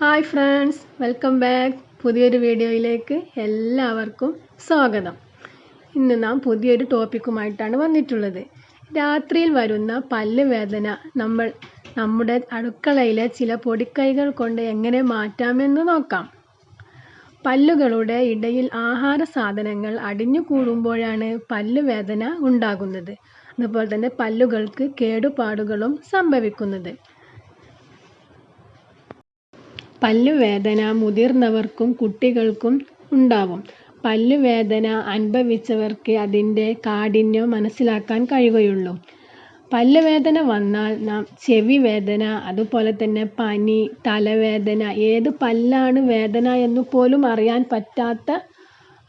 Hi friends, welcome back. പുതിയൊരു വീഡിയോയിലേക്ക് എല്ലാവർക്കും സ്വാഗതം. ഇന്ന് നാം പുതിയൊരു ടോപ്പിക്കുമായിട്ടാണ് വന്നിട്ടുള്ളത്. രാത്രിയിൽ വരുന്ന പല്ല് വേദന നമ്മുടെ അടുക്കളയിലെ ചില പൊടിക്കൈകൾ കൊണ്ട് എങ്ങനെ മാറ്റാമെന്ന് നോക്കാം. പല്ലുകളുടെ ഇടയിൽ ആഹാര സാധനങ്ങൾ അടിഞ്ഞു കൂടുമ്പോഴാണ് പല്ല് വേദന ഉണ്ടാകുന്നത്. അതുപോലെ തന്നെ പല്ലുകൾക്ക് കേടുപാടുകളും സംഭവിക്കുന്നത്. പല്ലുവേദന മുതിർന്നവർക്കും കുട്ടികൾക്കും ഉണ്ടാവും. പല്ലുവേദന അനുഭവിച്ചവർക്ക് അതിൻ്റെ കാഠിന്യം മനസ്സിലാക്കാൻ കഴിയുകയുള്ളൂ. പല്ലുവേദന വന്നാൽ നാം ചെവി വേദന, അതുപോലെ തന്നെ പനി, തലവേദന, ഏത് പല്ലാണ് വേദന എന്ന് പോലും അറിയാൻ പറ്റാത്ത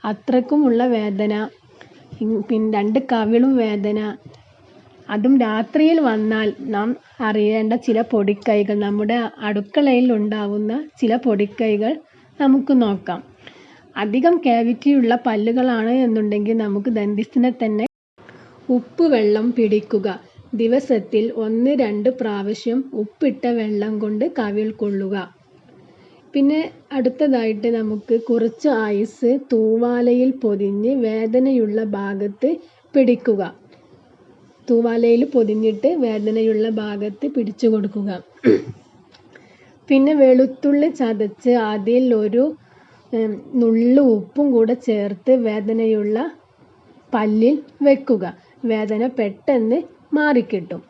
അത്രക്കുമുള്ള വേദന, പിന്നെ 2 കവിളും വേദന, അതും രാത്രിയിൽ വന്നാൽ നാം അറിയേണ്ട ചില പൊടിക്കൈകൾ, നമ്മുടെ അടുക്കളയിൽ ഉണ്ടാവുന്ന ചില പൊടിക്കൈകൾ നമുക്ക് നോക്കാം. അധികം ക്യാവിറ്റിയുള്ള പല്ലുകളാണ് എന്നുണ്ടെങ്കിൽ നമുക്ക് ദന്തിസ്ഥനെ തന്നെ ഉപ്പ് വെള്ളം പിടിക്കുക. ദിവസത്തിൽ 1-2 പ്രാവശ്യം ഉപ്പിട്ട വെള്ളം കൊണ്ട് കവിൾ കൊള്ളുക. പിന്നെ അടുത്തതായിട്ട് നമുക്ക് കുറച്ച് ഐസ് തൂവാലയിൽ പൊതിഞ്ഞ് വേദനയുള്ള ഭാഗത്ത് പിടിക്കുക. തൂവാലയിൽ പൊതിഞ്ഞിട്ട് വേദനയുള്ള ഭാഗത്ത് പിടിച്ചു കൊടുക്കുക. പിന്നെ വെളുത്തുള്ളി ചതച്ച് അതിൽ ഒരു നുള്ളു ഉപ്പും കൂടെ ചേർത്ത് വേദനയുള്ള പല്ലിൽ വെക്കുക. വേദന പെട്ടെന്ന് മാറിക്കിട്ടും.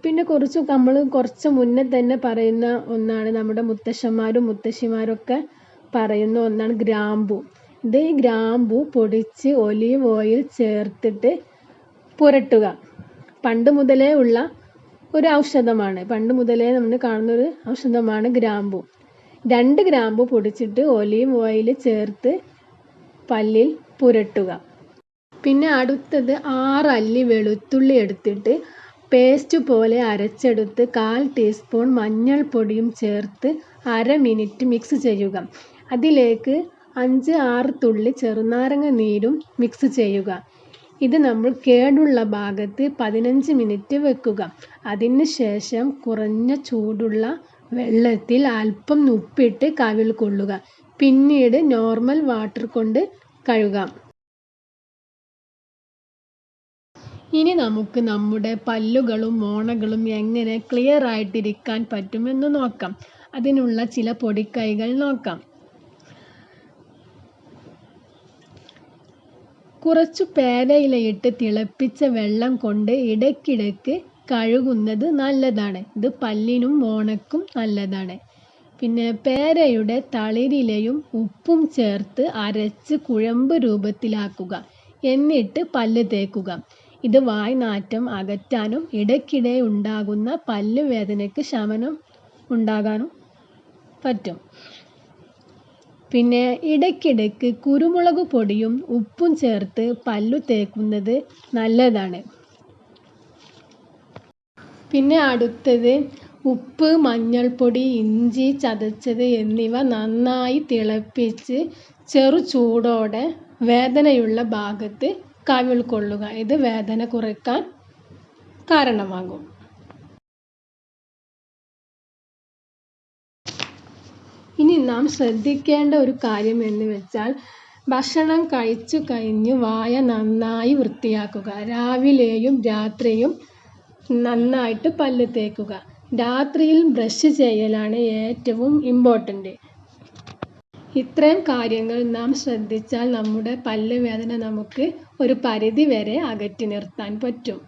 പിന്നെ കുറച്ച് മുന്നേ തന്നെ പറയുന്ന ഒന്നാണ്, നമ്മുടെ മുത്തശ്ശന്മാരും മുത്തശ്ശിമാരൊക്കെ പറയുന്ന ഒന്നാണ് ഗ്രാമ്പു. ഇത് ഗ്രാമ്പു പൊടിച്ച് ഒലീവ് ഓയിൽ ചേർത്തിട്ട് പുരട്ടുക. പണ്ട് മുതലേ ഉള്ള ഒരു ഔഷധമാണ്. പണ്ട് മുതലേ നമ്മൾ കാണുന്നൊരു ഔഷധമാണ് ഗ്രാമ്പു. 2 ഗ്രാമ്പു പൊടിച്ചിട്ട് ഒലീവ് ഓയിൽ ചേർത്ത് പല്ലിൽ പുരട്ടുക. പിന്നെ അടുത്തത് 6 അല്ലി വെളുത്തുള്ളി എടുത്തിട്ട് പേസ്റ്റ് പോലെ അരച്ചെടുത്ത് 1/4 ടീസ്പൂൺ മഞ്ഞൾപ്പൊടിയും ചേർത്ത് 1/2 മിനിറ്റ് മിക്സ് ചെയ്യുക. അതിലേക്ക് 5-6 തുള്ളി ചെറുനാരങ്ങ നീരും മിക്സ് ചെയ്യുക. ഇത് നമ്മൾ കേടുള്ള ഭാഗത്ത് 15 മിനിറ്റ് വെക്കുക. അതിനുശേഷം കുറഞ്ഞ ചൂടുള്ള വെള്ളത്തിൽ അല്പം ഉപ്പിട്ട് കവിൾ കൊള്ളുക. പിന്നീട് നോർമൽ വാട്ടർ കൊണ്ട് കഴുകാം. ഇനി നമുക്ക് നമ്മുടെ പല്ലുകളും മോണകളും എങ്ങനെ ക്ലിയർ ആയിട്ടിരിക്കാൻ പറ്റുമെന്ന് നോക്കാം. അതിനുള്ള ചില പൊടിക്കൈകൾ നോക്കാം. കുറച്ചു പേരയിലയിട്ട് തിളപ്പിച്ച വെള്ളം കൊണ്ട് ഇടയ്ക്കിടയ്ക്ക് കഴുകുന്നത് നല്ലതാണ്. ഇത് പല്ലിനും മോണക്കും നല്ലതാണ്. പിന്നെ പേരയുടെ തളിരിലയും ഉപ്പും ചേർത്ത് അരച്ച് കുഴമ്പ് രൂപത്തിലാക്കുക. എന്നിട്ട് പല്ല് തേക്കുക. ഇത് വായ്നാറ്റം അകറ്റാനും ഇടയ്ക്കിടെ ഉണ്ടാകുന്ന പല്ല് വേദനയ്ക്ക് ശമനം ഉണ്ടാകാനും പറ്റും. പിന്നെ ഇടയ്ക്കിടയ്ക്ക് കുരുമുളക് പൊടിയും ഉപ്പും ചേർത്ത് പല്ലു തേക്കുന്നത് നല്ലതാണ്. പിന്നെ അടുത്തത് ഉപ്പ്, മഞ്ഞൾപ്പൊടി, ഇഞ്ചി ചതച്ചത് എന്നിവ നന്നായി തിളപ്പിച്ച് ചെറു ചൂടോടെ വേദനയുള്ള ഭാഗത്ത് കവിൾ കൊള്ളുക. ഇത് വേദന കുറയ്ക്കാൻ കാരണമാകും. ഇനി നാം ശ്രദ്ധിക്കേണ്ട ഒരു കാര്യം എന്ന് വെച്ചാൽ, ഭക്ഷണം കഴിച്ചു കഴിഞ്ഞ് വായ നന്നായി വൃത്തിയാക്കുക. രാവിലെയും രാത്രിയും നന്നായിട്ട് പല്ല് തേക്കുക. രാത്രിയിൽ ബ്രഷ് ചെയ്യലാണ് ഏറ്റവും ഇമ്പോർട്ടൻ്റ്. ഇത്രയും കാര്യങ്ങൾ നാം ശ്രദ്ധിച്ചാൽ നമ്മുടെ പല്ല് വേദന നമുക്ക് ഒരു പരിധി വരെ അകറ്റി നിർത്താൻ പറ്റും.